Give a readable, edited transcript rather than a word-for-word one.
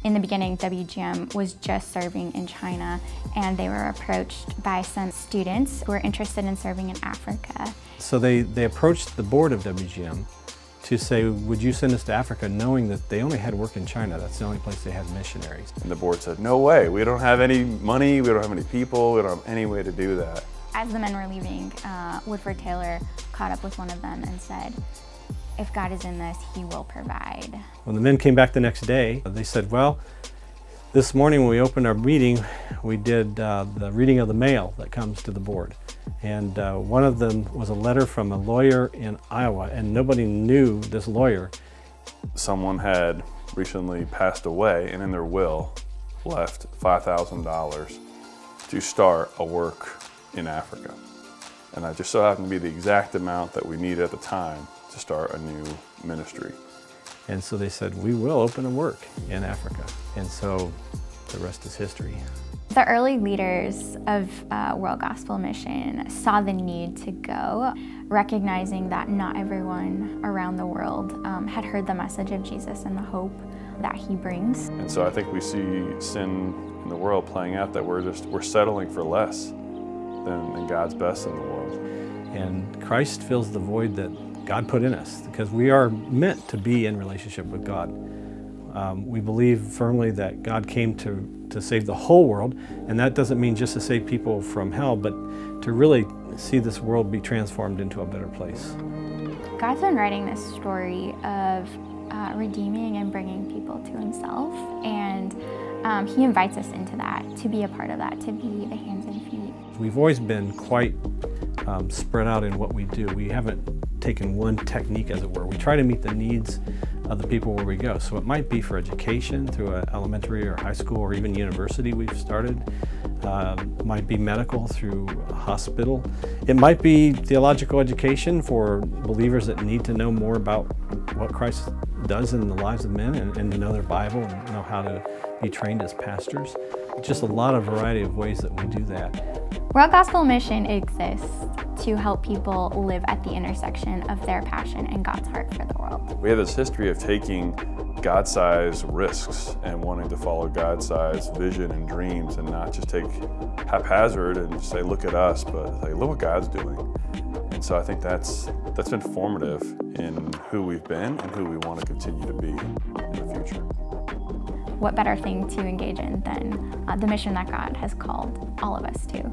In the beginning, WGM was just serving in China, and they were approached by some students who were interested in serving in Africa. So they approached the board of WGM to say, would you send us to Africa, knowing that they only had work in China. That's the only place they had missionaries. And the board said, no way, we don't have any money, we don't have any people, we don't have any way to do that. As the men were leaving, Woodford Taylor caught up with one of them and said, if God is in this, he will provide. When the men came back the next day, they said, well, this morning when we opened our meeting, we did the reading of the mail that comes to the board. And one of them was a letter from a lawyer in Iowa, and nobody knew this lawyer. Someone had recently passed away, and in their will left $5,000 to start a work in Africa. And that just so happened to be the exact amount that we needed at the time to start a new ministry. And so they said, we will open a work in Africa. And so the rest is history. The early leaders of World Gospel Mission saw the need to go, recognizing that not everyone around the world had heard the message of Jesus and the hope that he brings. And so I think we see sin in the world playing out, that we're settling for less than God's best in the world. And Christ fills the void that God put in us, because we are meant to be in relationship with God. We believe firmly that God came to save the whole world, and that doesn't mean just to save people from hell, but to really see this world be transformed into a better place. God's been writing this story of redeeming and bringing people to himself, and he invites us into that, to be a part of that, to be the hands and feet. We've always been quite spread out in what we do. We haven't taken one technique, as it were. We try to meet the needs of the people where we go. So it might be for education through an elementary or high school or even university we've started. Might be medical through a hospital. It might be theological education for believers that need to know more about what Christ does in the lives of men and to know their Bible and know how to be trained as pastors. Just a lot of variety of ways that we do that. World Gospel Mission exists to help people live at the intersection of their passion and God's heart for the world. We have this history of taking God-sized risks and wanting to follow God-sized vision and dreams, and not just take haphazard and say, look at us, but say, look what God's doing. And so I think that's been formative in who we've been and who we want to continue to be in the future. What better thing to engage in than the mission that God has called all of us to?